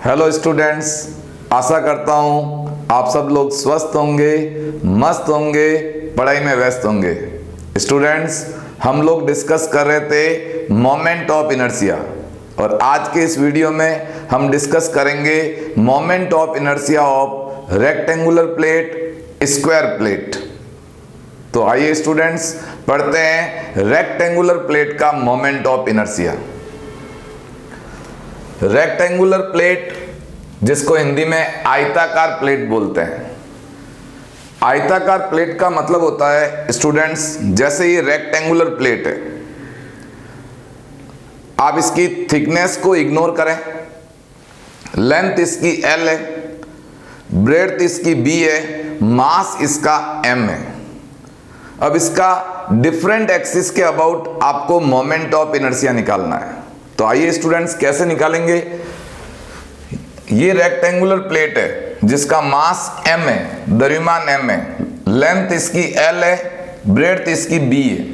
Hello students, आशा करता हूँ आप सब लोग स्वस्थ होंगे, मस्त होंगे, पढ़ाई में व्यस्त होंगे। स्टूडेंट्स, हम लोग डिस्कस कर रहे थे मोमेंट ऑफ इनर्शिया और आज के इस वीडियो में हम डिस्कस करेंगे moment of inertia of rectangular plate, square plate. तो आइए स्टूडेंट्स पढ़ते हैं रेक्टेंगुलर प्लेट का moment of inertia. Rectangular plate, जिसको हिंदी में आयताकार प्लेट बोलते हैं। आयताकार प्लेट का मतलब होता है स्टूडेंट्स, जैसे ये रेक्टेंगुलर प्लेट है, आप इसकी थिकनेस को इग्नोर करें, लेंथ इसकी L है, ब्रेड्थ इसकी B है, मास इसका M है। अब इसका डिफरेंट एक्सिस के अबाउट आपको मोमेंट ऑफ इनर्शिया निकालना है। तो आइए स्टूडेंट्स कैसे निकालेंगे। ये रेक्टेंगुलर प्लेट है जिसका मास m है, द्रव्यमान m है, लेंथ इसकी L है, ब्रेड्थ इसकी B है।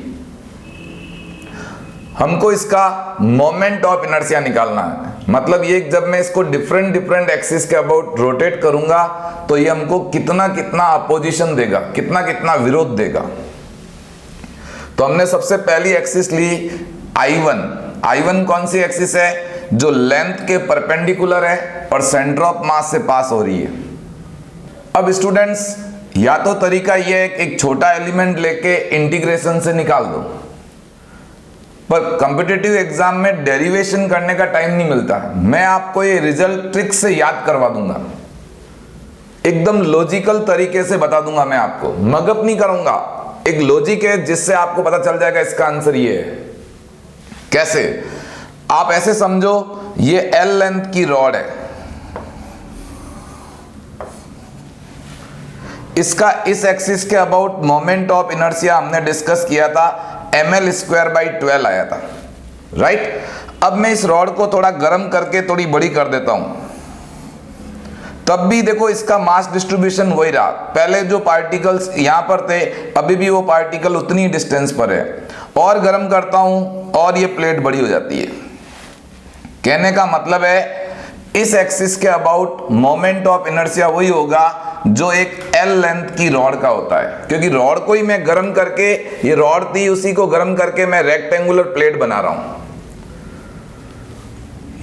हमको इसका मोमेंट ऑफ इनर्शिया निकालना है। मतलब ये जब मैं इसको डिफरेंट एक्सिस के अबाउट रोटेट करूंगा तो ये हमको कितना कितना अपोजिशन देगा, कितना कितना विरोध देगा। तो हमने सबसे पहली एक्सिस ली I1 कौन सी एक्सिस है? जो लेंथ के परपेंडिकुलर है और सेंटर ऑफ मास से पास हो रही है। अब स्टूडेंट्स, या तो तरीका यह है कि एक छोटा एलिमेंट लेके इंटीग्रेशन से निकाल दो, पर कॉम्पिटिटिव एग्जाम में डेरिवेशन करने का टाइम नहीं मिलता। मैं आपको ये रिजल्ट ट्रिक से याद करवा दूंगा, एकदम लॉजिकल तरीके से बता दूंगा। मैं आपको मगअप नहीं करूंगा, एक लॉजिक है जिससे आपको पता चल जाएगा इसका आंसर ये है। कैसे? आप ऐसे समझो, ये L लेंथ की रॉड है, इसका इस एक्सिस के अबाउट मोमेंट ऑफ इनर्शिया हमने डिस्कस किया था, ml²/12 आया था, राइट। अब मैं इस रॉड को थोड़ा गर्म करके थोड़ी बड़ी कर देता हूं, तब भी देखो इसका मास डिस्ट्रीब्यूशन वही रहा। पहले जो पार्टिकल्स यहां पर थे, अभी भी वो पार्टिकल उतनी डिस्टेंस पर है। और गर्म करता हूं और ये प्लेट बड़ी हो जाती है। कहने का मतलब है इस एक्सिस के अबाउट मोमेंट ऑफ इनर्शिया वही होगा जो एक L लेंथ की रॉड का होता है, क्योंकि रॉड को ही मैं गर्म करके, ये रॉड थी उसी को गर्म करके मैं रेक्टेंगुलर प्लेट बना रहा हूं।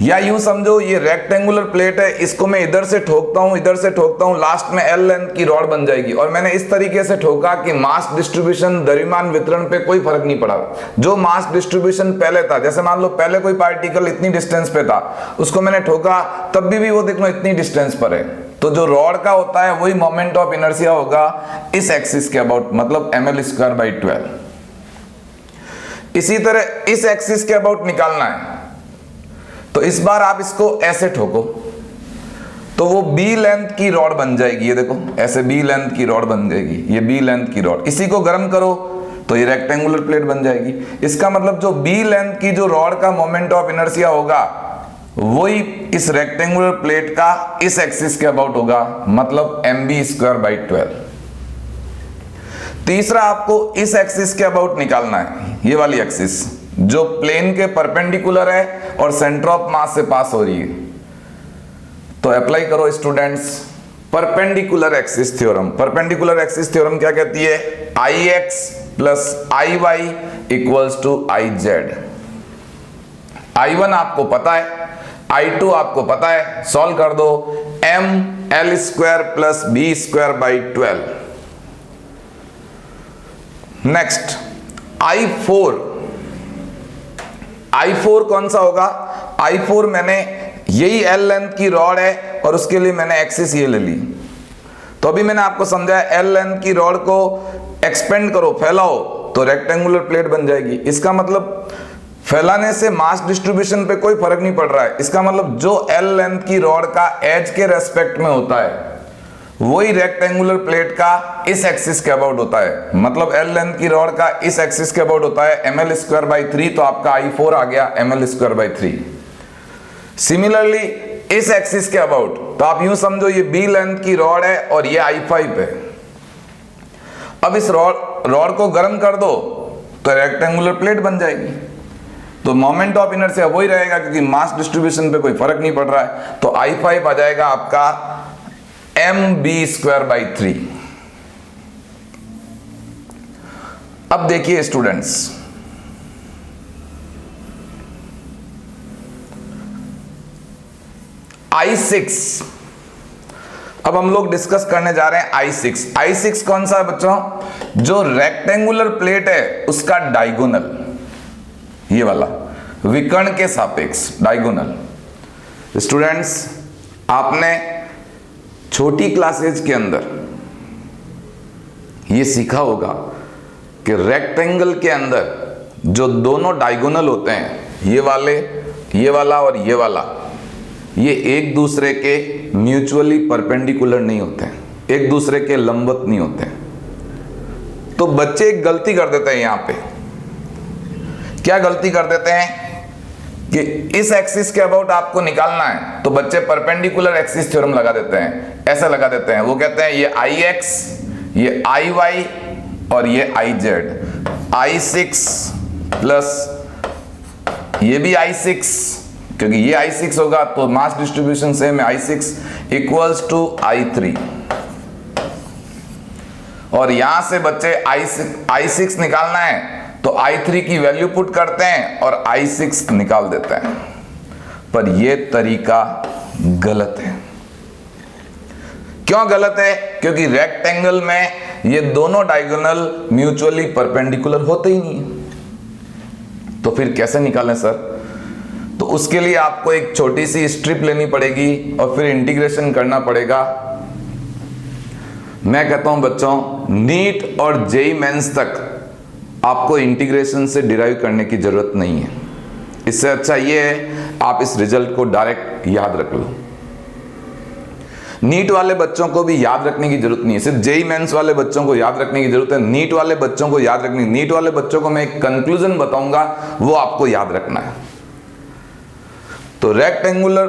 या यूं समझो, ये रेक्टेंगुलर प्लेट है, इसको मैं इधर से ठोकता हूं, इधर से ठोकता हूं, लास्ट में L लेंथ की रॉड बन जाएगी। और मैंने इस तरीके से ठोका कि मास डिस्ट्रीब्यूशन, द्रव्यमान वितरण पे कोई फर्क नहीं पड़ा। जो मास डिस्ट्रीब्यूशन पहले था, जैसे मान लो पहले कोई पार्टिकल इतनी डिस्टेंस पे था, उसको मैंने ठोका, तब भी वो देख लो इतनी डिस्टेंस पर है। तो जो रॉड का होता है वही मोमेंट ऑफ इनर्शिया होगा इस एक्सिस के अबाउट, मतलब ml²/12। इसी तरह इस एक्सिस के अबाउट निकालना है, तो इस बार आप इसको ऐसे ठोको तो वो B लेंथ की रॉड बन जाएगी। ये देखो ऐसे B लेंथ की रॉड बन जाएगी, ये B लेंथ की रॉड। इसी को गर्म करो तो ये रेक्टेंगुलर प्लेट बन जाएगी। इसका मतलब जो B लेंथ की जो रॉड का मोमेंट ऑफ इनर्शिया होगा वही इस रेक्टेंगुलर प्लेट का इस एक्सिस के अबाउट होगा, मतलब mb²/12। तीसरा आपको इस एक्सिस के अबाउट निकालना है, ये वाली एक्सिस जो प्लेन के परपेंडिकुलर है और सेंटर ऑफ मास से पास हो रही है। तो अप्लाई करो students perpendicular axis theorem. Perpendicular axis theorem क्या कहती है? Ix + Iy = Iz। I1 आपको पता है, I2 आपको पता है, सॉल्व कर दो। ml² + b²/12। नेक्स्ट I4 कौन सा होगा? I4 मैंने, यही L लेंथ की रॉड है और उसके लिए मैंने एक्सिस ये ले ली। तो अभी मैंने आपको समझाया, L लेंथ की रॉड को एक्सपेंड करो, फैलाओ, तो रेक्टेंगुलर प्लेट बन जाएगी। इसका मतलब फैलाने से मास डिस्ट्रीब्यूशन पे कोई फर्क नहीं पड़ रहा है। इसका मतलब जो L लेंथ की रॉड का एज के रेस्पेक्ट में होता है वही रेक्टेंगुलर प्लेट का इस एक्सिस के अबाउट होता है। मतलब L लेंथ की रॉड का इस एक्सिस के अबाउट होता है ml²/3, तो आपका I4 आ गया ml²/3। सिमिलरली इस एक्सिस के अबाउट, तो आप यूं समझो ये B लेंथ की रॉड है और ये I5 है। अब इस रॉड को गर्म कर दो तो रेक्टेंगुलर प्लेट बन जाएगी। तो मोमेंट ऑफ इनर्शिया वही रहेगा क्योंकि मास डिस्ट्रीब्यूशन पे कोई फर्क नहीं पड़ रहा है। तो I5 आ जाएगा आपका mb²/3। अब देखिए स्टूडेंट्स, I6, अब हम लोग डिस्कस करने जा रहे हैं I6। I6 कौन सा है बच्चों? जो रेक्टेंगुलर प्लेट है उसका डायगोनल, ये वाला विकर्ण के सापेक्ष डायगोनल। स्टूडेंट्स, आपने छोटी क्लासेज के अंदर ये सीखा होगा कि रेक्टेंगल के अंदर जो दोनों डायगोनल होते हैं, ये वाले, ये वाला और ये वाला, ये एक दूसरे के म्यूचुअली परपेंडिकुलर नहीं होते हैं, एक दूसरे के लंबवत नहीं होते हैं। तो बच्चे एक गलती कर देते हैं यहां पे। क्या गलती कर देते हैं कि इस एक्सिस के अबाउट आपको निकालना है तो बच्चे परपेंडिकुलर एक्सिस थ्योरम लगा देते हैं, ऐसा लगा देते हैं। वो कहते हैं ये IX, ये IY और ये IZ, I6 प्लस ये भी I6, क्योंकि ये I6 होगा तो मास डिस्ट्रीब्यूशन सेम है, I6 इक्वल्स टू I3। और यहां से बच्चे I6 निकालना है तो I3 की वैल्यू पुट करते हैं और I6 निकाल देते हैं। पर यह तरीका गलत है। क्यों गलत है? क्योंकि रेक्टेंगल में ये दोनों डायगोनल म्यूचुअली परपेंडिकुलर होते ही नहीं है। तो फिर कैसे निकालें सर? तो उसके लिए आपको एक छोटी सी स्ट्रिप लेनी पड़ेगी और फिर इंटीग्रेशन करना पड़ेगा। मैं कहता हूं बच्चों, नीट और जेईई मेंस तक आपको इंटीग्रेशन से डिराइव करने की जरूरत नहीं है। इससे अच्छा ये है आप इस रिजल्ट को डायरेक्ट याद रख लो। नीट वाले बच्चों को भी याद रखने की जरूरत नहीं है, सिर्फ जेईई मेंस वाले बच्चों को याद रखने की जरूरत है। नीट वाले बच्चों को याद रखनी, नीट वाले बच्चों को मैं एक कंक्लूजन बताऊंगा, वो आपको याद रखना है। तो रेक्टेंगुलर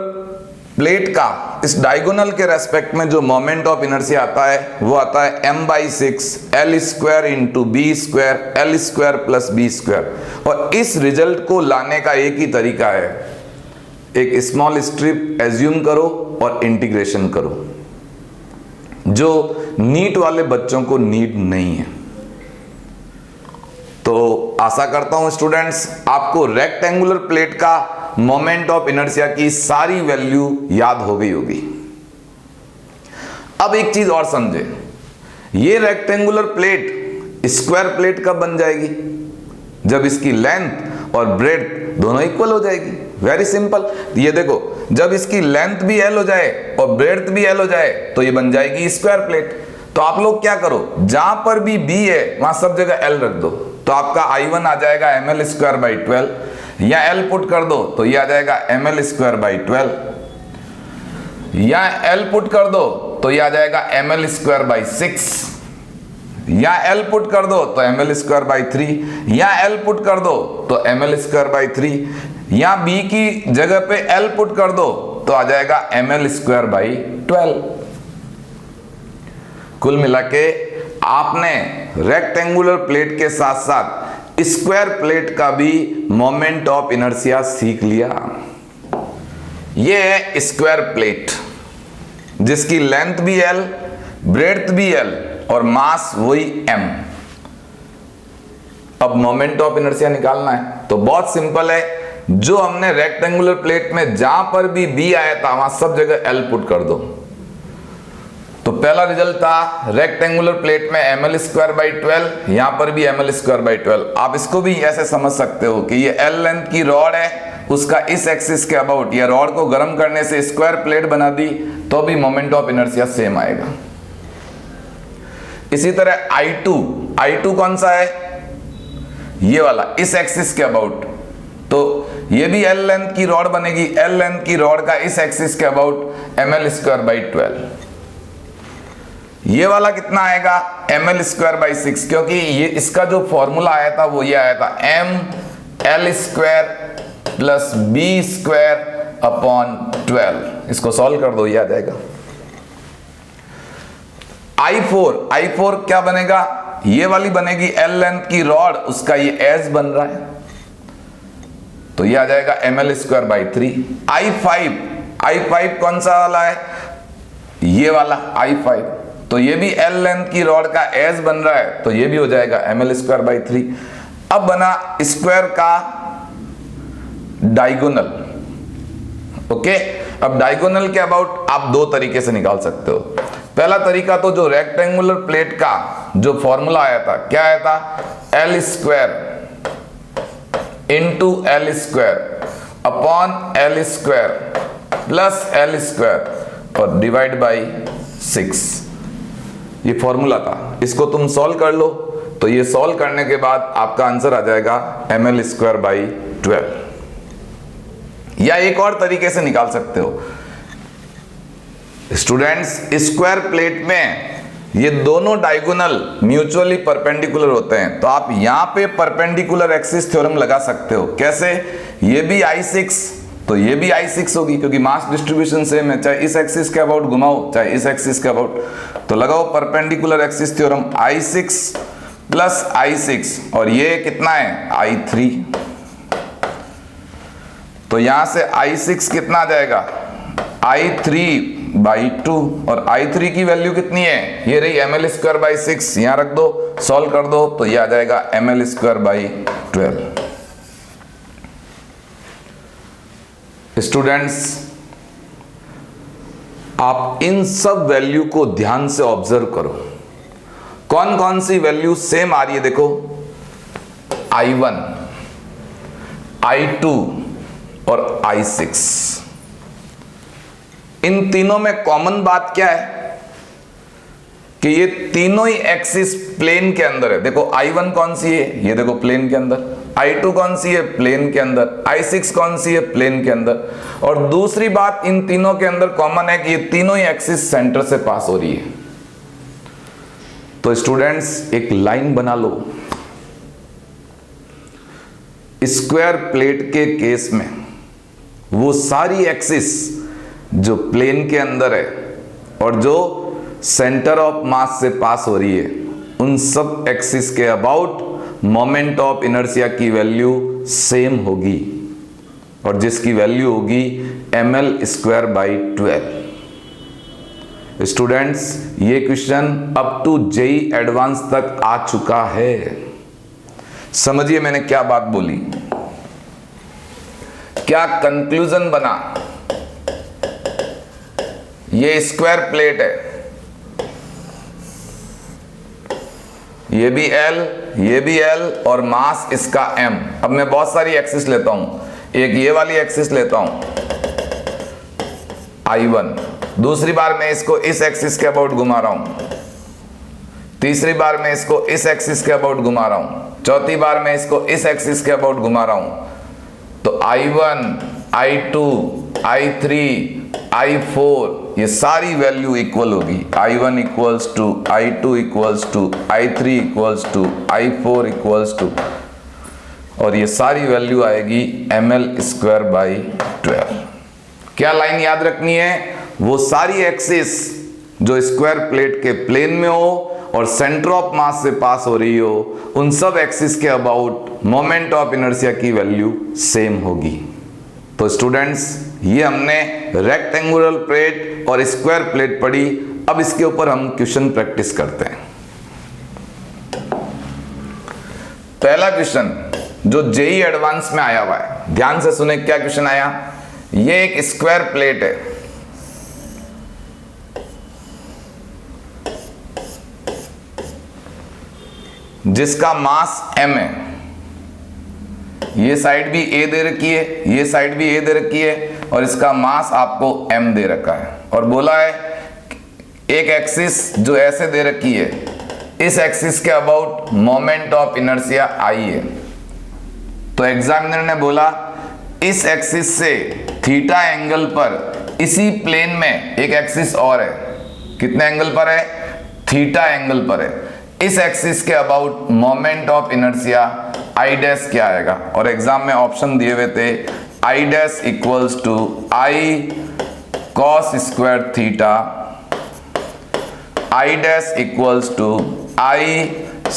प्लेट का इस डायगोनल के रेस्पेक्ट में जो मोमेंट ऑफ इनर्शिया आता है वो आता है m/6 L² into B² L² plus B²। और इस रिजल्ट को लाने का एक ही तरीका है, एक स्मॉल स्ट्रिप एज्यूम करो और इंटीग्रेशन करो, जो नीट वाले बच्चों को नीड नहीं है। तो आशा करता हूं स्टूडेंट्स आपको रेक्टेंगुलर प्लेट का मोमेंट ऑफ इनर्शिया की सारी वैल्यू याद हो गई होगी। अब एक चीज और समझे, ये रेक्टेंगुलर प्लेट स्क्वायर प्लेट कब बन जाएगी? जब इसकी लेंथ और ब्रेड्थ दोनों इक्वल हो जाएगी। Very simple. ये देखो, जब इसकी लेंथ भी L हो जाए और ब्रेड्थ भी L हो जाए तो ये बन जाएगी स्क्वायर प्लेट। तो आप लोग क्या करो, जहां पर भी B है वहां सब जगह L रख दो। तो आपका I1 आ जाएगा ml²/12, या L पुट कर दो तो ये आ जाएगा ml²/12, या L पुट कर दो तो ये आ जाएगा ml²/6, या L पुट कर दो तो ml²/3, या L पुट कर दो तो ml²/3, या B की जगह पे L पुट कर दो तो आ जाएगा ml²/12। कुल मिला के आपने रेक्टेंगुलर प्लेट के साथ साथ स्क्वायर प्लेट का भी मोमेंट ऑफ इनर्शिया सीख लिया। यह है स्क्वायर प्लेट जिसकी लेंथ भी L, ब्रेड्थ भी L और मास वही m। अब मोमेंट ऑफ इनर्शिया निकालना है तो बहुत सिंपल है, जो हमने रेक्टेंगुलर प्लेट में जहां पर भी B आया था वहां सब जगह L पुट कर दो। तो पहला रिजल्ट था रेक्टेंगुलर प्लेट में ml²/12, यहां पर भी ml²/12। आप इसको भी ऐसे समझ सकते हो कि ये L लेंथ की रॉड है, उसका इस एक्सिस के अबाउट या रॉड को गर्म करने से स्क्वायर प्लेट बना दी तो भी मोमेंट ऑफ इनर्शिया सेम आएगा। इसी तरह I2 कौन सा है? ये वाला, इस एक्सिस के अबाउट। तो ये भी L लेंथ की रॉड बनेगी, L लेंथ की रॉड का इस एक्सिस के अबाउट ml²/12। ये वाला कितना आएगा? ml²/6, क्योंकि ये इसका जो फॉर्मूला आया था वो ये आया था ml² प्लस B²/12। इसको सॉल्व कर दो, ये आ जाएगा। I4 क्या बनेगा? ये वाली बनेगी L लेंथ की रॉड, उसका ये एज बन रहा है। तो ये आ जाएगा ml²/3। I5 कौन सा वाला है, ये वाला I5, तो ये भी L लेंथ की रॉड का एज बन रहा है, तो ये भी हो जाएगा ml²/3। अब बना स्क्वायर का डायगोनल। ओके, अब डायगोनल के अबाउट आप दो तरीके से निकाल सकते हो। पहला तरीका तो जो रेक्टेंगुलर प्लेट का जो फॉर्मूला आया था, क्या आया था, L² into L² upon L² plus L² और डिवाइड बाई 6, ये फॉर्मूला था। इसको तुम सॉल्व कर लो, तो ये सॉल्व करने के बाद आपका आंसर आ जाएगा ml²/12। या एक और तरीके से निकाल सकते हो स्टूडेंट्स, स्क्वायर प्लेट में ये दोनों डायगोनल म्यूचुअली परपेंडिकुलर होते हैं, तो आप यहां पे परपेंडिकुलर एक्सिस थ्योरम लगा सकते हो। कैसे, ये भी I6 तो ये भी I6 होगी, क्योंकि मास डिस्ट्रीब्यूशन सेम है, चाहे इस एक्सिस के अबाउट घुमाओ चाहे इस एक्सिस के अबाउट, तो लगाओ perpendicular axis theorem, I6 plus I6 और ये कितना है I3, तो यहां से I6 कितना आ जाएगा I3/2 और I3 की वैल्यू कितनी है, ये रही ml²/6, यहां रख दो, सॉल्व कर दो, तो ये आ जाएगा ml²/12। स्टूडेंट्स, आप इन सब वैल्यू को ध्यान से ऑब्जर्व करो, कौन कौन सी वैल्यू सेम आ रही है। देखो I1, I2 और I6, इन तीनों में कॉमन बात क्या है कि ये तीनों ही एक्सिस प्लेन के अंदर है। देखो I1 कौन सी है, ये देखो प्लेन के अंदर, I2 कौन सी है, प्लेन के अंदर, I6 कौन सी है, प्लेन के अंदर। और दूसरी बात इन तीनों के अंदर कॉमन है कि ये तीनों ही एक्सिस सेंटर से पास हो रही है। तो स्टूडेंट्स, एक लाइन बना लो, स्क्वायर प्लेट के केस में वो सारी एक्सिस जो प्लेन के अंदर है और जो सेंटर ऑफ मास से पास हो रही है, उन सब एक्सिस के अबाउट मोमेंट ऑफ इनर्शिया की वैल्यू सेम होगी, और जिसकी वैल्यू होगी ml²/12। स्टूडेंट्स, ये question up to JEE advance तक आ चुका है। समझिए मैंने क्या बात बोली, क्या कंक्लूजन बना। ये स्क्वायर प्लेट है, ये भी L, ये भी L और मास इसका M। अब मैं बहुत सारी एक्सिस लेता हूं, एक ये वाली एक्सिस लेता हूं I1, दूसरी बार मैं इसको इस एक्सिस के अबाउट घुमा रहा हूं, तीसरी बार मैं इसको इस एक्सिस के अबाउट घुमा रहा हूं, चौथी बार मैं इसको इस एक्सिस के अबाउट घुमा रहा हूं। तो I1, I2, I3, I4 ये सारी वैल्यू इक्वल होगी। I1 equals to I2 equals to I3 equals to I4 equals to, और ये सारी वैल्यू आएगी ml²/12। क्या लाइन याद रखनी है, वो सारी एक्सिस जो स्क्वायर प्लेट के प्लेन में हो और सेंटर ऑफ मास से पास हो रही हो, उन सब एक्सिस के अबाउट मोमेंट ऑफ इनर्शिया की वैल्यू सेम होगी। तो स्टूडेंट्स, ये हमने रेक्टेंगुलर प्लेट और स्क्वायर प्लेट पढ़ी। अब इसके ऊपर हम क्वेश्चन प्रैक्टिस करते हैं। पहला क्वेश्चन जो JEE एडवांस में आया हुआ है, ध्यान से सुने क्या क्वेश्चन आया। ये एक स्क्वायर प्लेट है, जिसका मास m है। ये साइड भी a दे रखी है, ये साइड भी a दे रखी है, और इसका मास आपको m दे रखा है। और बोला है एक एक्सिस जो ऐसे दे रखी है, इस एक्सिस के about moment of inertia I है। तो एग्जामिनर ने बोला इस एक्सिस से थीटा एंगल पर इसी प्लेन में एक एक्सिस और है, कितने एंगल पर है, थीटा एंगल पर है। इस एक्सिस के about moment of inertia I dash क्या आएगा। और एग्जाम में ऑप्शन दिए हुए थे I dash equals to I cos square theta, I dash equals to I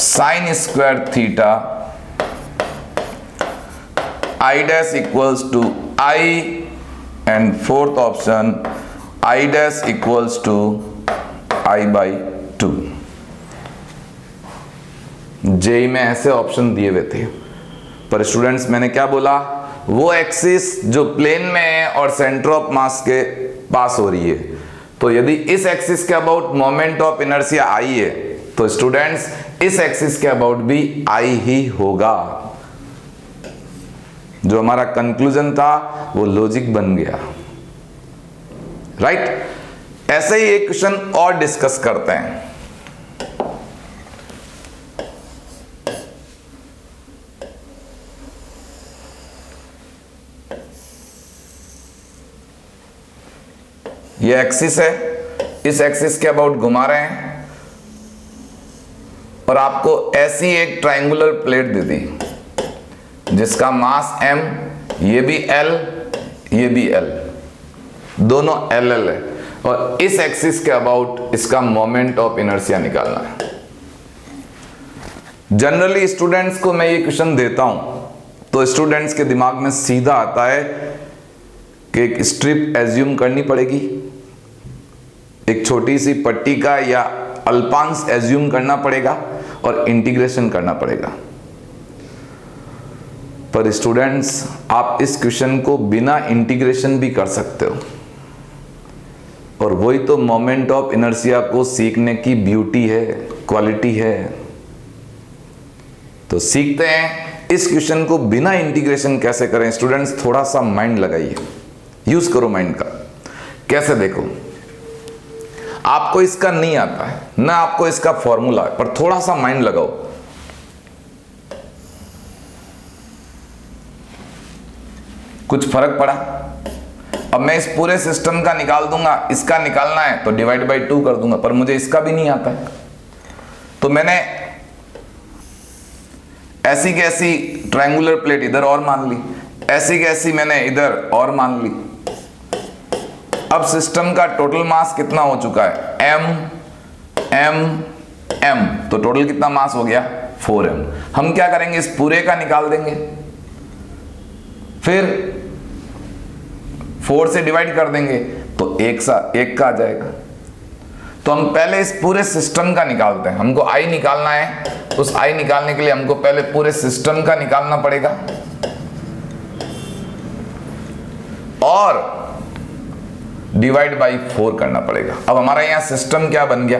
sin square theta, I dash equals to I, and fourth option I dash equals to I by 2। JEE में ऐसे option दिए हुए थे, पर students मैंने क्या बोला, वो एक्सिस जो प्लेन में है और सेंटर ऑफ मास के पास हो रही है, तो यदि इस एक्सिस के about moment of inertia I है तो स्टूडेंट्स इस एक्सिस के अबाउट भी आई ही होगा। जो हमारा कंक्लूजन था वो लॉजिक बन गया, राइट। ऐसे ही एक क्वेश्चन और डिस्कस करते हैं। ये एक्सिस है, इस एक्सिस के अबाउट घुमा रहे हैं और आपको ऐसी एक ट्रायंगुलर प्लेट दे दी जिसका मास m, ये भी l, ये भी l, दोनों LL है, और इस एक्सिस के अबाउट इसका मोमेंट ऑफ इनर्शिया निकालना है। जनरली स्टूडेंट्स को मैं ये क्वेश्चन देता हूं तो स्टूडेंट्स के दिमाग में सीधा आता है कि एक स्ट्रिप एज्यूम करनी पड़ेगी, एक छोटी सी पट्टी का या अल्पांश एज्यूम करना पड़ेगा और इंटीग्रेशन करना पड़ेगा। पर स्टूडेंट्स आप इस क्वेश्चन को बिना इंटीग्रेशन भी कर सकते हो, और वही तो मोमेंट ऑफ इनर्शिया को सीखने की ब्यूटी है, क्वालिटी है। तो सीखते हैं इस क्वेश्चन को बिना इंटीग्रेशन कैसे करें। स्टूडेंट्स थोड़ा सा माइंड लगाइए, यूज करो माइंड का। कैसे, देखो आपको इसका नहीं आता है ना, आपको इसका फॉर्मूला है, पर थोड़ा सा माइंड लगाओ। कुछ फर्क पड़ा? अब मैं इस पूरे सिस्टम का निकाल दूंगा, इसका निकालना है तो डिवाइड बाई 2 कर दूंगा, पर मुझे इसका भी नहीं आता है। तो मैंने ऐसी की ऐसी ट्रायंगुलर प्लेट इधर और मान ली, ऐसी की ऐसी मैंने इधर और मान ली। अब सिस्टम का टोटल मास कितना हो चुका है, m, तो टोटल कितना मास हो गया, 4m। हम क्या करेंगे, इस पूरे का निकाल देंगे, फिर 4 से डिवाइड कर देंगे तो एक का आ जाएगा। तो हम पहले इस पूरे सिस्टम का निकालते हैं। हमको i निकालना है, उस i निकालने के लिए हमको पहले पूरे सिस्टम का निकालना पड़ेगा और डिवाइड बाई 4 करना पड़ेगा। अब हमारा यहां सिस्टम क्या बन गया,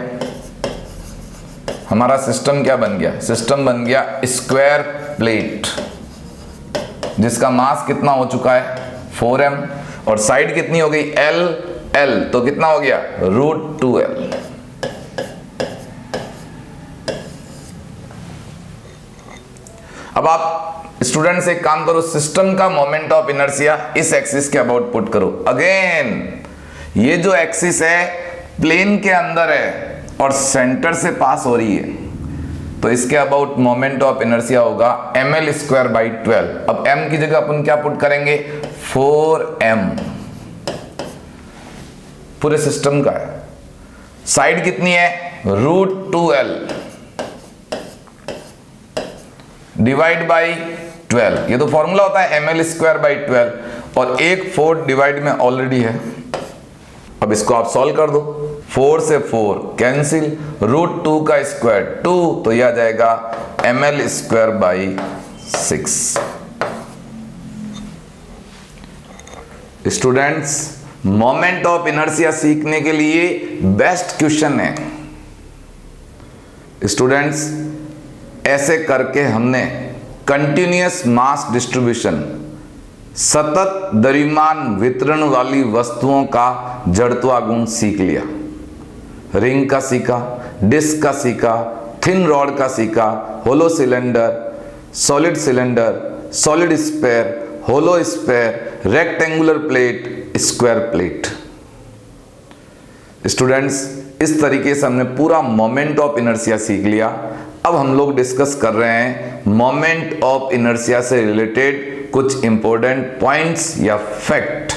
हमारा सिस्टम क्या बन गया, सिस्टम बन गया स्क्वायर प्लेट जिसका मास कितना हो चुका है 4m, और साइड कितनी हो गई L, तो कितना हो गया √2L। अब आप स्टूडेंट्स एक काम करो, सिस्टम का मोमेंट ऑफ इनर्शिया इस एक्सिस के अबाउट पुट करो। अगेन ये जो एक्सिस है प्लेन के अंदर है और सेंटर से पास हो रही है, तो इसके अबाउट मोमेंट ऑफ इनर्शिया होगा mL²/12। अब m की जगह अपन क्या पुट करेंगे, 4m, पूरे सिस्टम का है। साइड कितनी है, √2L डिवाइड बाई 12। ये तो फॉर्मूला होता है mL²/12, और एक 4 डिवाइड में ऑलरेडी है। अब इसको आप सॉल्व कर दो, 4 से 4 कैंसिल, √2 का स्क्वायर 2, तो यह आ जाएगा mL²/6। Students moment of inertia सीखने के लिए बेस्ट क्वेश्चन है। स्टूडेंट्स ऐसे करके हमने कंटिन्यूअस मास डिस्ट्रीब्यूशन, सतत द्रव्यमान वितरण वाली वस्तुओं का जड़त्वा गुण सीख लिया। रिंग का सीखा, डिस्क का सीखा, थिन रॉड का सीखा, hollow cylinder, solid sphere, hollow sphere, rectangular plate, square plate. Students इस तरीके से हमने पूरा मोमेंट ऑफ इनर्शिया सीख लिया। अब हम लोग डिस्कस कर रहे हैं मोमेंट ऑफ इनर्शिया से रिलेटेड कुछ इंपॉर्टेंट पॉइंट्स या fact.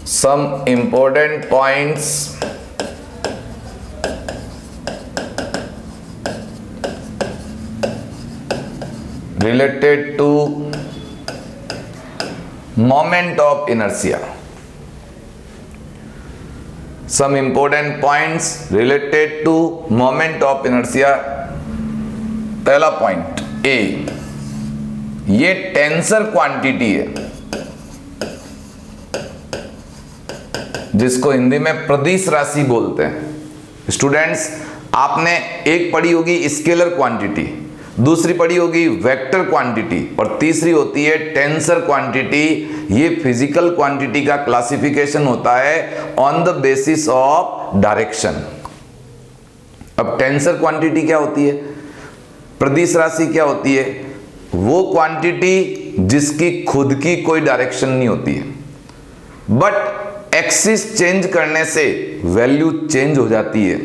Some important points related to moment of inertia. Some important points related to moment of inertia. पहला पॉइंट ए, ये टेंसर क्वांटिटी है जिसको हिंदी में प्रदिश राशि बोलते हैं। स्टूडेंट्स, आपने एक पढ़ी होगी स्केलर क्वांटिटी, दूसरी पढ़ी होगी वेक्टर क्वांटिटी और तीसरी होती है टेंसर क्वांटिटी। ये फिजिकल क्वांटिटी का क्लासिफिकेशन होता है on the basis of direction. अब टेंसर क्वांटिटी क्या होती है, प्रदिश राशि क्या होती है? वो क्वांटिटी जिसकी खुद की कोई डायरेक्शन नहीं होती है, बट एक्सिस चेंज करने से वैल्यू चेंज हो जाती है,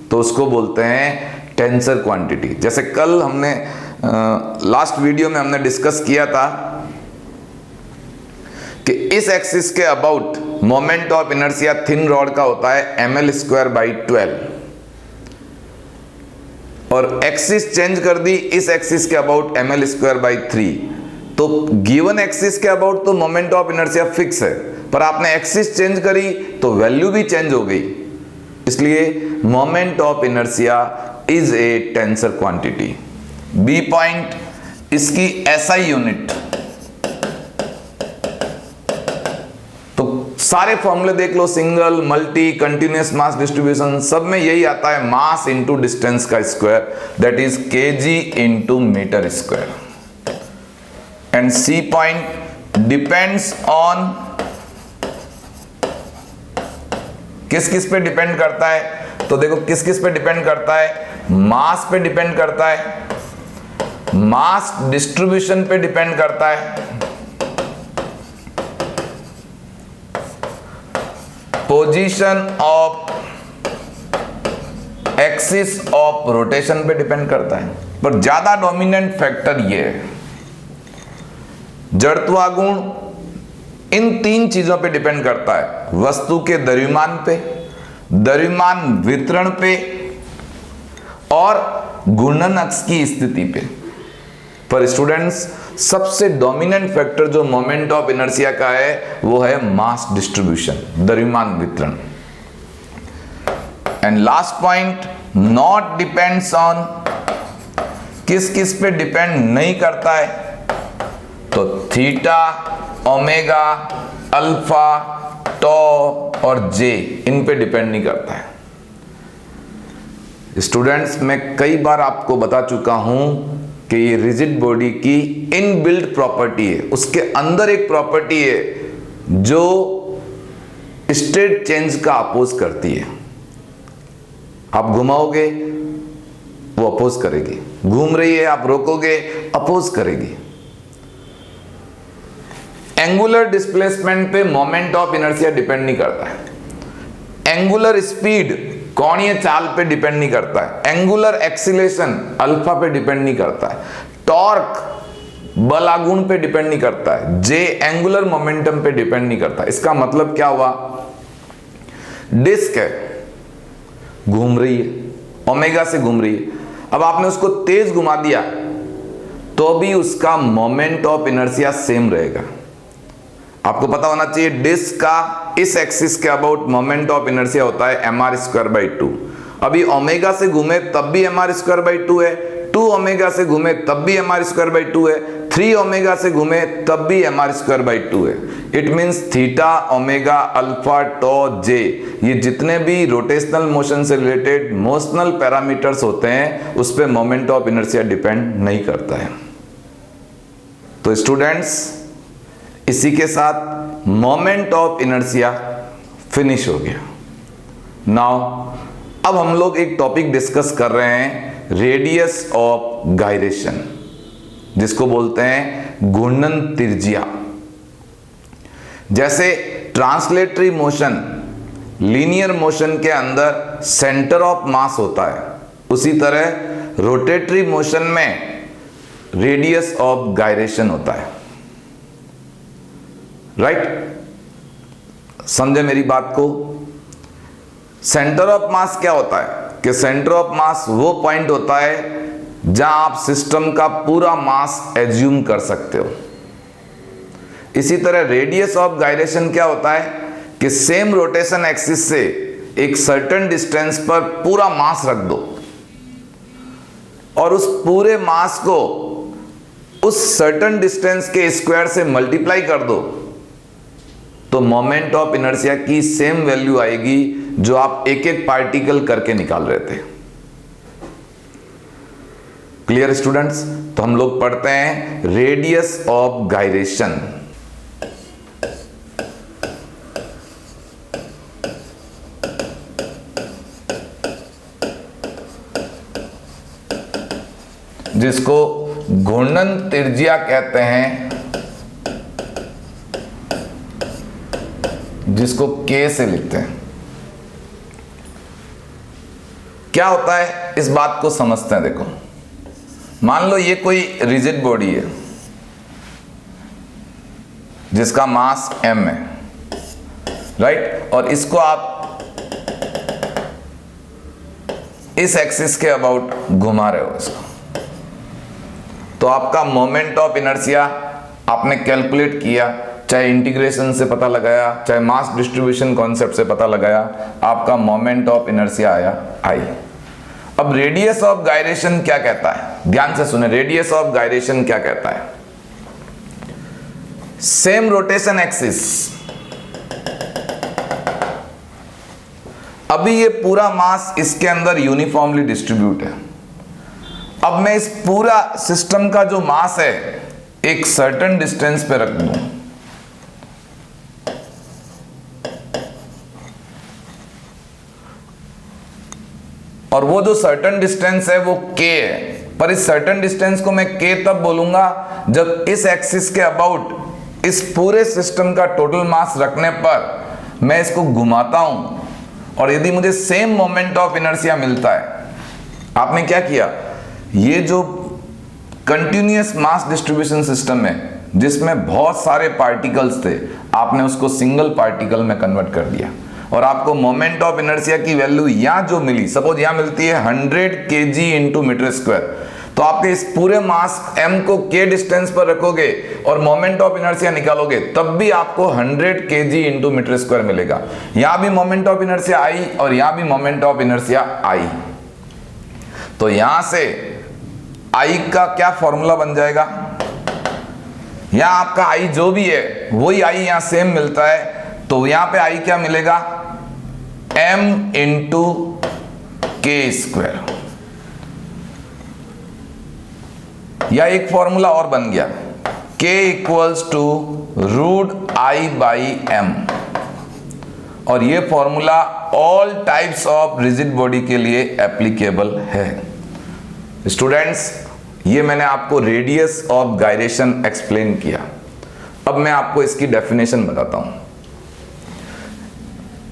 तो उसको बोलते हैं टेंसर क्वांटिटी। जैसे कल हमने लास्ट वीडियो में हमने डिस्कस किया था कि इस एक्सिस के about moment of inertia thin rod का होता है ml²/12 और एक्सिस चेंज कर दी इस एक्सिस के अबाउट ml²/3। तो गिवन एक्सिस के अबाउट तो मोमेंट ऑफ इनर्शिया फिक्स है, पर आपने एक्सिस चेंज करी तो वैल्यू भी चेंज हो गई, इसलिए moment of inertia is a tensor quantity. B point, इसकी एसआई यूनिट, तो सारे फॉर्मूले देख लो, single, multi, continuous mass distribution, सब में यही आता है मास इंटू डिस्टेंस का square, that is KG into metre square. And C point, depends on, किस किस पे डिपेंड करता है? तो देखो किस किस पे डिपेंड करता है, मास पे डिपेंड करता है, मास डिस्ट्रीब्यूशन पे डिपेंड करता है, position of axis of rotation पे डिपेंड करता है, पर ज्यादा डोमिनेंट फैक्टर ये है। जड़त्वा गुण इन तीन चीजों पे डिपेंड करता है, वस्तु के द्रव्यमान पे, द्रव्यमान वितरण पे और घूर्णन अक्ष की स्थिति पे। पर स्टूडेंट्स, सबसे डोमिनेंट फैक्टर जो मोमेंट ऑफ इनर्शिया का है वो है मास डिस्ट्रीब्यूशन, द्रव्यमान वितरण। And last point, not depends on, किस किस पे डिपेंड नहीं करता है? तो थीटा, ओमेगा, अल्फा, टॉ और जे, इन पे डिपेंड नहीं करता है। स्टूडेंट्स, मैं कई बार आपको बता चुका हूं कि ये रिजिड बॉडी की इनबिल्ट प्रॉपर्टी है, उसके अंदर एक प्रॉपर्टी है जो स्टेट चेंज का अपोज करती है। आप घुमाओगे वो अपोज करेगी, घूम रही है आप रोकोगे अपोज करेगी। एंगुलर डिस्प्लेसमेंट पे मोमेंट ऑफ इनर्शिया डिपेंड नहीं करता है। एंगुलर स्पीड कोणीय चाल पे डिपेंड नहीं करता है। एंगुलर एक्सीलेशन अल्फा पे डिपेंड नहीं करता है। टॉर्क बलागुण पे डिपेंड नहीं करता है। जे एंगुलर मोमेंटम पे डिपेंड नहीं करता। इसका मतलब क्या हुआ? डिस्क है, घूम रही है, ओमेगा से घूम रही है, अब आपने उसको तेज घुमा दिया तो भी उसका मोमेंट ऑफ इनर्शिया सेम रहेगा। आपको पता होना चाहिए डिस्क का इस एक्सिस के अबाउट मोमेंट ऑफ इनर्शिया होता है mr²/2। अभी ओमेगा से घूमे तब भी mr²/2 है, 2 ओमेगा से घूमे तब भी mr²/2 है, 3 ओमेगा से घूमे तब भी mr²/2 है। It means theta, omega, alpha, tau, J, ये जितने भी रोटेशनल मोशन से रिलेटेड मोशनल पैरामीटर्स होते हैं उस पर मोमेंट ऑफ इनर्शिया डिपेंड नहीं करता है। तो स्टूडेंट्स, इसी के साथ मोमेंट ऑफ इनर्शिया फिनिश हो गया। नाउ अब हम लोग एक टॉपिक डिस्कस कर रहे हैं, रेडियस ऑफ गायरेशन, जिसको बोलते हैं घूर्णन त्रिज्या। जैसे ट्रांसलेटरी मोशन, लीनियर मोशन के अंदर सेंटर ऑफ मास होता है, उसी तरह रोटेटरी मोशन में रेडियस ऑफ गायरेशन होता है। राइट? समझे मेरी बात को? सेंटर ऑफ मास क्या होता है कि सेंटर ऑफ मास वो पॉइंट होता है जहां आप सिस्टम का पूरा मास एज्यूम कर सकते हो। इसी तरह रेडियस ऑफ गायरेशन क्या होता है कि सेम रोटेशन एक्सिस से एक सर्टेन डिस्टेंस पर पूरा मास रख दो और उस पूरे मास को उस सर्टेन डिस्टेंस के स्क्वायर से मल्टीप्लाई कर दो, तो मोमेंट ऑफ इनर्शिया की सेम वैल्यू आएगी जो आप एक एक पार्टिकल करके निकाल रहे थे। Clear students? तो हम लोग पढ़ते हैं रेडियस ऑफ गायरेशन। जिसको घूर्णन त्रिज्या कहते हैं, जिसको K से लिखते हैं। क्या होता है इस बात को समझते हैं। देखो, मान लो ये कोई रिजिड बॉडी है जिसका मास m है, राइट, और इसको आप इस एक्सिस के अबाउट घुमा रहे हो इसको, तो आपका मोमेंट ऑफ इनर्शिया आपने कैलकुलेट किया, चाहे इंटीग्रेशन से पता लगाया, चाहे मास डिस्ट्रीब्यूशन कॉन्सेप्ट से पता लगाया, आपका मोमेंट ऑफ इनर्शिया आया I। अब रेडियस ऑफ गायरेशन क्या कहता है, ध्यान से सुने। रेडियस ऑफ गायरेशन क्या कहता है? सेम रोटेशन एक्सिस, अभी ये पूरा मास इसके अंदर यूनिफॉर्मली डिस्ट्रीब्यूट है। अब मैं इस पूरा सिस्टम का जो मास है एक सर्टेन डिस्टेंस पे रख दूं, और वो जो सर्टेन डिस्टेंस है वो K है। पर इस सर्टेन डिस्टेंस को मैं K तब बोलूंगा जब इस एक्सिस के अबाउट इस पूरे सिस्टम का टोटल मास रखने पर मैं इसको घुमाता हूं और यदि मुझे सेम मोमेंट ऑफ इनर्शिया मिलता है। आपने क्या किया, ये जो कंटिन्यूअस मास डिस्ट्रीब्यूशन सिस्टम है जिसमें बहुत सारे पार्टिकल्स थे, आपने उसको सिंगल पार्टिकल में कन्वर्ट कर दिया और आपको मोमेंट ऑफ इनर्शिया की वैल्यू यहां जो मिली, सपोज यहां मिलती है 100 kg इंटू मीटर स्क्वायर, तो आपके इस पूरे मास m को K डिस्टेंस पर रखोगे और मोमेंट ऑफ इनर्शिया निकालोगे तब भी आपको 100 kg इंटू मीटर स्क्वायर मिलेगा। यहां भी मोमेंट ऑफ इनर्शिया I और यहां भी मोमेंट ऑफ इनर्शिया I। तो यहां से I का क्या फॉर्मूला बन जाएगा, यहां आपका I जो भी है वही I यहां सेम मिलता है, तो यहां पे I क्या मिलेगा, m इंटू K स्क्वायर। या एक फॉर्मूला और बन गया, K इक्वल्स टू √I/m, और ये formula all types of rigid body के लिए एप्लीकेबल है। स्टूडेंट्स, ये मैंने आपको रेडियस ऑफ गायरेशन एक्सप्लेन किया। अब मैं आपको इसकी डेफिनेशन बताता हूं।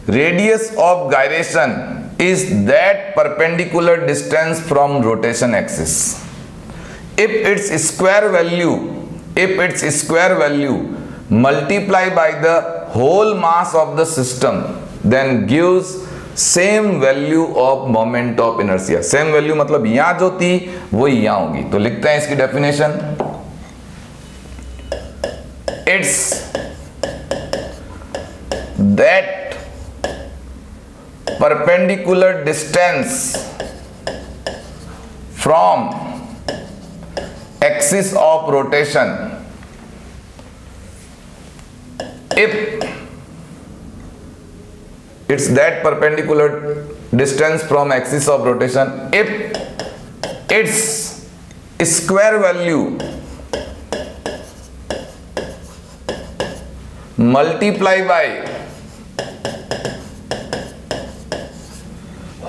Radius of gyration is that perpendicular distance from rotation axis if its square value multiply by the whole mass of the system then gives same value of moment of inertia. Same value मतलब यहां जो थी वो यहां होगी। तो लिखते हैं इसकी definition, it's that perpendicular distance from axis of rotation if it's that perpendicular distance from axis of rotation if its square value multiply by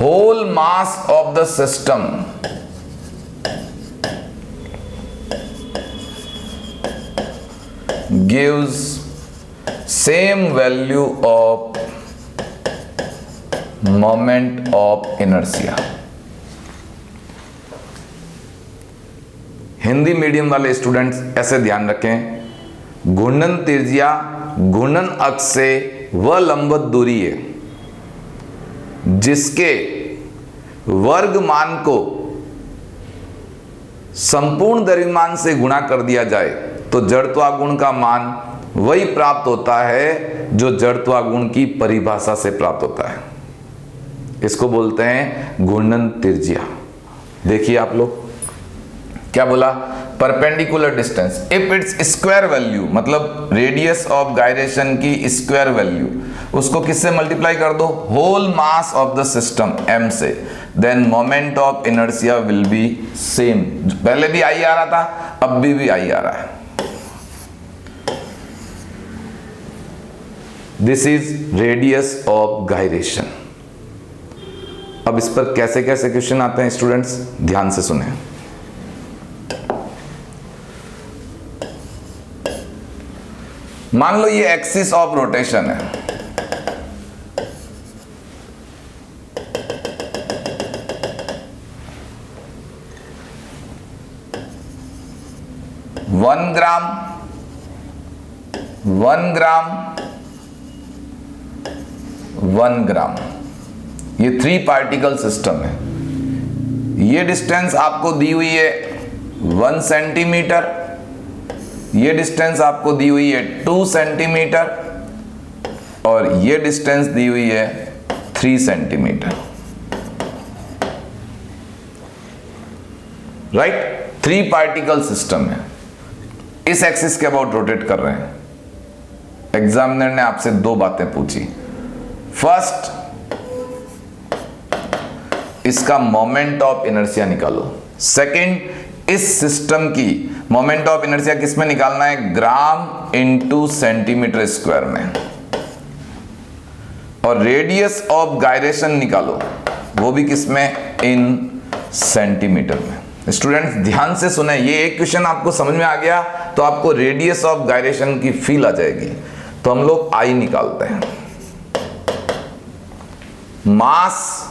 whole mass of the system gives same value of moment of inertia। Hindi medium वाले students ऐसे ध्यान रखें, घूर्णन त्रिज्या घूर्णन अक्ष से वह लंबवत दूरी है जिसके वर्ग मान को संपूर्ण द्रव्यमान से गुणा कर दिया जाए तो जड़त्वागुण का मान वही प्राप्त होता है जो जड़त्वागुण की परिभाषा से प्राप्त होता है। इसको बोलते हैं घूर्णन त्रिज्या। देखिए आप लोग क्या बोला, perpendicular distance if its square value, मतलब रेडियस ऑफ गायरेशन की स्क्वायर वैल्यू, उसको किससे मल्टीप्लाई कर दो, whole mass of the system m से, then moment of inertia will be same. पहले भी आई आ रहा था, अब भी आई आ रहा है। This is radius of gyration. अब इस पर कैसे कैसे क्वेश्चन आते हैं स्टूडेंट्स, ध्यान से सुने। मान लो ये एक्सिस ऑफ रोटेशन है, वन ग्राम, ये 3 पार्टिकल सिस्टम है। ये डिस्टेंस आपको दी हुई है 1 सेंटीमीटर, ये डिस्टेंस आपको दी हुई है 2 सेंटीमीटर और ये डिस्टेंस दी हुई है 3 सेंटीमीटर। राइट, 3 पार्टिकल सिस्टम है, इस एक्सिस के अबाउट रोटेट कर रहे हैं। एग्जामिनर ने आपसे 2 बातें पूछी। फर्स्ट, इसका मोमेंट ऑफ इनर्शिया निकालो। सेकंड, इस सिस्टम की मोमेंट ऑफ इनर्शिया किस में निकालना है, ग्राम इंटू सेंटीमीटर स्क्वायर में। और रेडियस ऑफ गायरेशन निकालो, वो भी किस में, इन सेंटीमीटर में। स्टूडेंट्स ध्यान से सुने, ये एक क्वेश्चन आपको समझ में आ गया तो आपको रेडियस ऑफ गायरेशन की फील आ जाएगी। तो हम लोग आई निकालते हैं, मास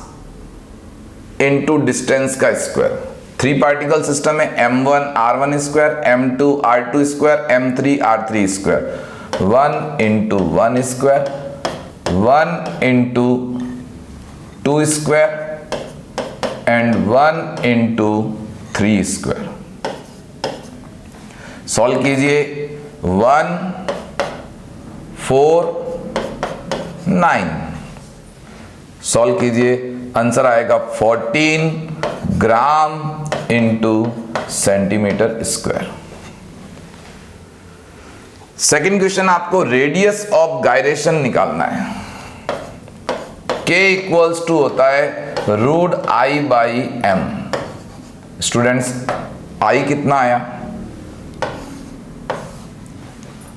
इंटू डिस्टेंस का स्क्वायर। 3 पार्टिकल सिस्टम है, m1 r1 square, m2 r2 square, m3 r3 square. 1 into 1 square, 1 into 2 square and 1 into 3 square. Solve कीजिए, 1 4 9, सॉल्व कीजिए, आंसर आएगा 14 gram into centimetre square. Second question, आपको रेडियस ऑफ गायरेशन निकालना है। K equals to होता है √I/m। Students I कितना आया,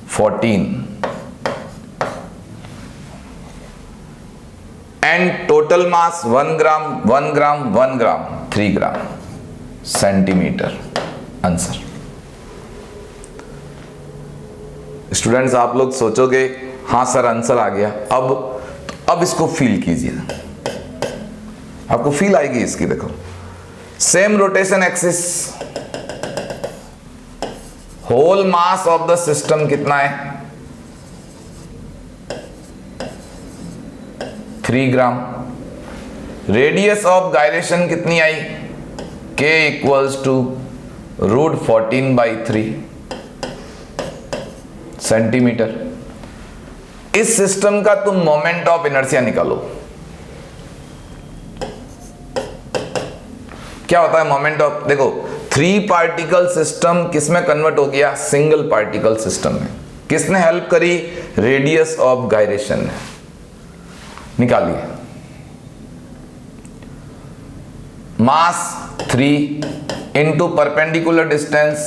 14 and total mass 1 gram 1 gram 1 gram 3 gram centimetre. Answer. Students आप लोग सोचोगे हाँ सर आंसर आ गया, अब इसको फील कीजिए, आपको फील आएगी इसकी। देखो, same rotation axis, whole mass of the system कितना है, 3 ग्राम। रेडियस ऑफ गायरेशन कितनी आई, K इक्वल्स टू √14/3 सेंटीमीटर। इस सिस्टम का तुम मोमेंट ऑफ इनर्शिया निकालो। क्या होता है मोमेंट ऑफ, देखो 3 पार्टिकल सिस्टम किस में कन्वर्ट हो गया, सिंगल पार्टिकल सिस्टम में। किसने हेल्प करी, रेडियस ऑफ गायरेशन ने। निकालिए, मास 3 इंटू परपेंडिकुलर डिस्टेंस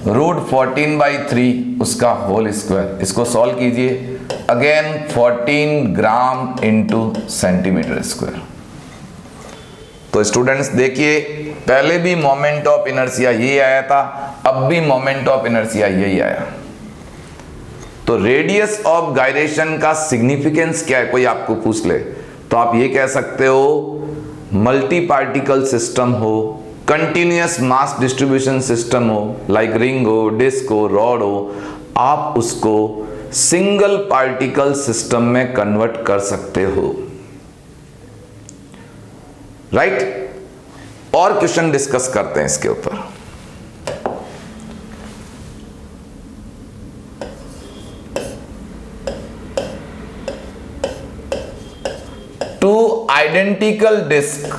√14/3 उसका होल स्क्वायर। इसको सॉल्व कीजिए, again 14 gram into centimetre square. तो स्टूडेंट्स देखिए, पहले भी मोमेंट ऑफ इनर्शिया ये आया था, अब भी मोमेंट ऑफ इनर्शिया यही आया। तो रेडियस ऑफ गायरेशन का सिग्निफिकेंस क्या है, कोई आपको पूछ ले तो आप ये कह सकते हो, मल्टी पार्टिकल सिस्टम हो, कंटिन्यूअस मास डिस्ट्रीब्यूशन सिस्टम हो, लाइक रिंग हो, डिस्क हो, रॉड हो, आप उसको सिंगल पार्टिकल सिस्टम में कन्वर्ट कर सकते हो। राइट? और क्वेश्चन डिस्कस करते हैं इसके ऊपर। टू आइडेंटिकल डिस्क,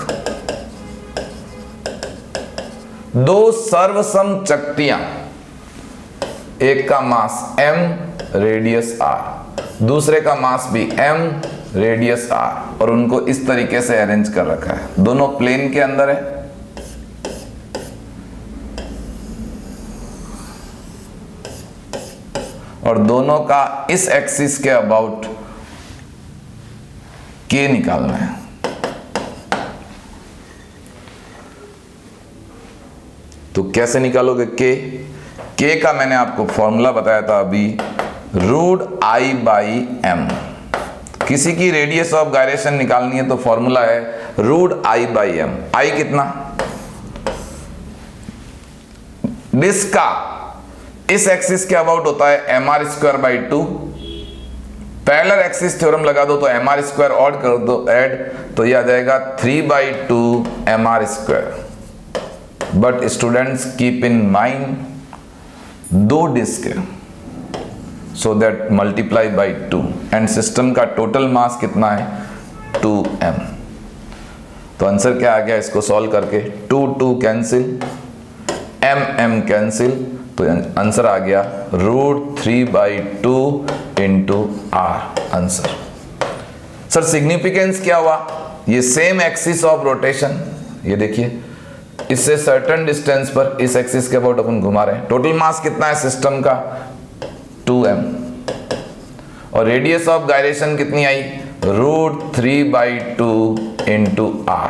दो सर्वसम चकतियां, एक का मास m, रेडियस r, दूसरे का मास भी m, रेडियस r, और उनको इस तरीके से अरेंज कर रखा है। दोनों प्लेन के अंदर है, और दोनों का इस एक्सिस के अबाउट k निकालना है। तो कैसे निकालोगे k का मैंने आपको फॉर्मूला बताया था अभी, √I/m। किसी की रेडियस ऑफ गायरेशन निकालनी है तो फॉर्मूला है √I/m। I कितना? डिस्क का इस एक्सिस के अबाउट होता है mr²/2। पैरेलल एक्सिस थ्योरम लगा दो तो mr² ऑड कर दो ऐड, तो ये आ जाएगा 3/2 mr²। But students keep in mind, दो डिस्क है, so that multiply by 2, and system का टोटल मास कितना है 2m। तो आंसर क्या आ गया इसको सॉल्व करके? 2 कैंसिल, m कैंसिल, तो आंसर आ गया √3/2 into r answer. Sir significance क्या हुआ? ये सेम एक्सिस ऑफ रोटेशन, ये देखिए इससे सर्टेन डिस्टेंस पर इस एक्सिस के अबाउट अपन घुमा रहे हैं। टोटल मास कितना है सिस्टम का 2m, और रेडियस ऑफ गायरेशन कितनी आई √3/2 इंटू r।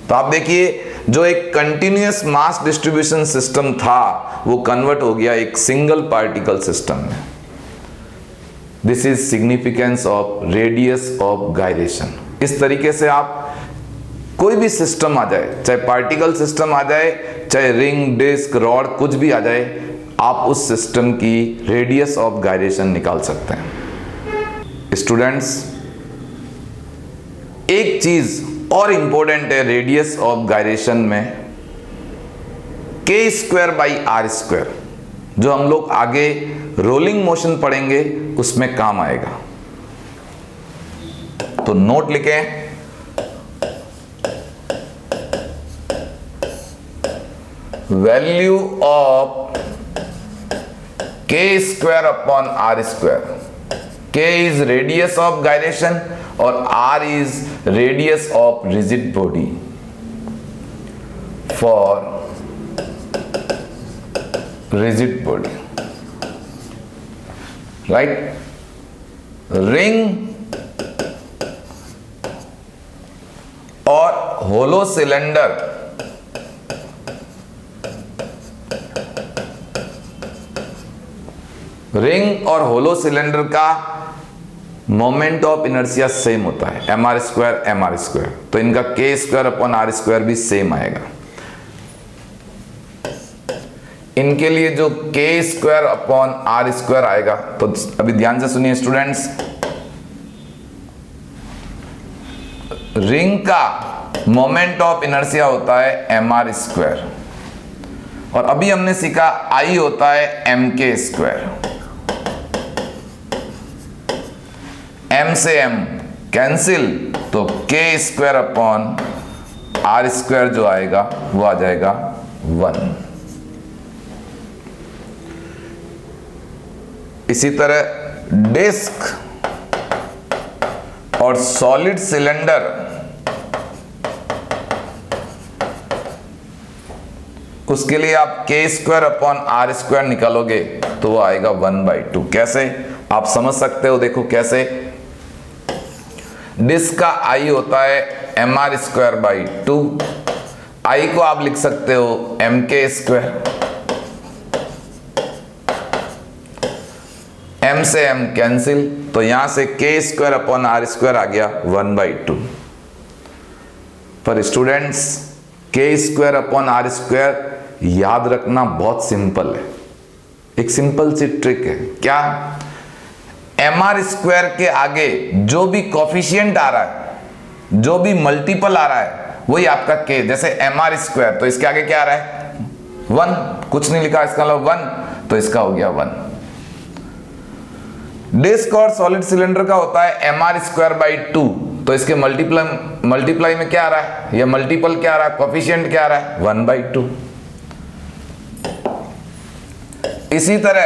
तो आप देखिए जो एक कंटिन्यूअस मास डिस्ट्रीब्यूशन सिस्टम था वो कन्वर्ट हो गया एक सिंगल पार्टिकल सिस्टम में। This is significance of radius of gyration. इस तरीके से आप कोई भी सिस्टम आ जाए, चाहे पार्टिकल सिस्टम आ जाए, चाहे रिंग, डिस्क, रॉड, कुछ भी आ जाए, आप उस सिस्टम की रेडियस ऑफ गायरेशन निकाल सकते हैं। स्टूडेंट्स एक चीज और इंपॉर्टेंट है रेडियस ऑफ गायरेशन में, k²/r², जो हम लोग आगे रोलिंग मोशन पढ़ेंगे उसमें काम आएगा। तो नोट लिखें, value of k²/r²। k is radius of gyration और r is radius of rigid body for rigid body, right? ring और होलो सिलेंडर रिंग और होलो सिलेंडर का मोमेंट ऑफ इनर्शिया सेम होता है mr², तो इनका k²/r² भी सेम आएगा। इनके लिए जो k²/r² आएगा, तो अभी ध्यान से सुनिए स्टूडेंट्स, रिंग का मोमेंट ऑफ इनर्शिया होता है mr², और अभी हमने सीखा I होता है mk²। m से m कैंसिल, तो k²/r² जो आएगा वो आ जाएगा 1। इसी तरह डिस्क और सॉलिड सिलेंडर, उसके लिए आप k²/r² निकालोगे तो वो आएगा 1/2। कैसे आप समझ सकते हो? देखो कैसे, डिस्क का I होता है mr²/2, I को आप लिख सकते हो mk², m से m कैंसिल, तो यहां से k²/r² आ गया 1/2। पर स्टूडेंट्स k²/r² याद रखना बहुत सिंपल है, एक सिंपल सी ट्रिक है। क्या? mr² के आगे जो भी कोफिशिएंट आ रहा है जो भी मल्टीपल आ रहा है वही आपका के, जैसे mr स्क्वायर, तो इसके आगे क्या आ रहा है 1, कुछ नहीं लिखा, इसका मतलब 1, तो इसका हो गया 1। डिस्क और सॉलिड सिलेंडर का होता है mr स्क्वायर बाई 2, तो इसके मल्टीप्लाई में क्या आ रहा है, या मल्टीपल क्या आ रहा है, कोफिशिएंट क्या आ रहा है 1/2। इसी तरह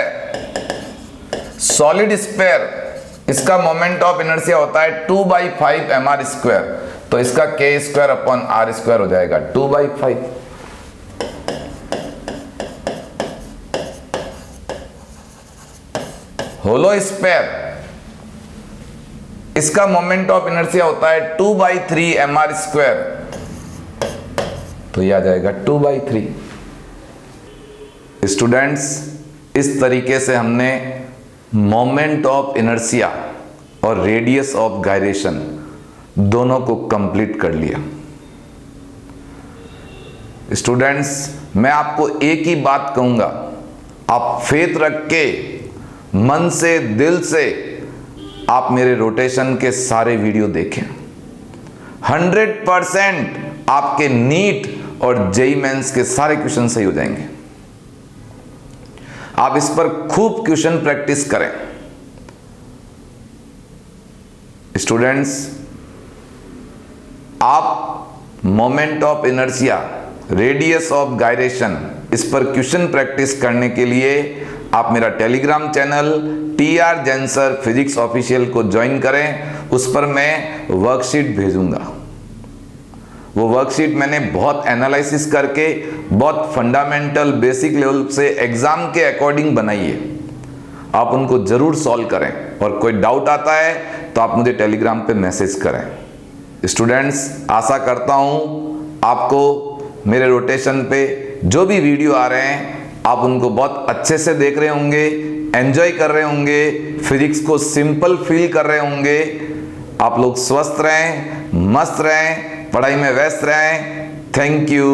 सॉलिड स्फीयर, इसका मोमेंट ऑफ इनर्शिया होता है 2/5 mr स्क्वायर, तो इसका k square upon r square हो जाएगा 2/5। होलो स्फीयर, इसका मोमेंट ऑफ इनर्शिया होता है 2/3 mr स्क्वायर, तो यह आ जाएगा 2/3। स्टूडेंट्स, इस तरीके से हमने मोमेंट ऑफ इनर्शिया और रेडियस ऑफ गायरेशन दोनों को कंप्लीट कर लिया। स्टूडेंट्स, मैं आपको एक ही बात कहूंगा, आप फेथ रख के मन से दिल से आप मेरे रोटेशन के सारे वीडियो देखें। 100% आपके नीट और जेईई मेंस के सारे क्वेश्चन सही हो जाएंगे। आप इस पर खूब क्वेश्चन प्रैक्टिस करें। स्टूडेंट्स, आप moment of inertia, radius of gyration, इस पर क्वेश्चन प्रैक्टिस करने के लिए आप मेरा Telegram channel TR Jain sir physics official को ज्वाइन करें। उस पर मैं वर्कशीट भेजूंगा। वो वर्कशीट मैंने बहुत एनालिसिस करके, बहुत फंडामेंटल बेसिक लेवल से एग्जाम के अकॉर्डिंग बनाई है। आप उनको जरूर सॉल्व करें, और कोई डाउट आता है तो आप मुझे टेलीग्राम पे मैसेज करें। स्टूडेंट्स, आशा करता हूं आपको मेरे रोटेशन पे जो भी वीडियो आ रहे हैं आप उनको बहुत अच्छे से देख रहे होंगे, एंजॉय कर रहे होंगे, फिजिक्स को सिंपल फील कर रहे होंगे। आप लोग स्वस्थ रहें, मस्त रहें, पढ़ाई में व्यस्त रहें। Thank you.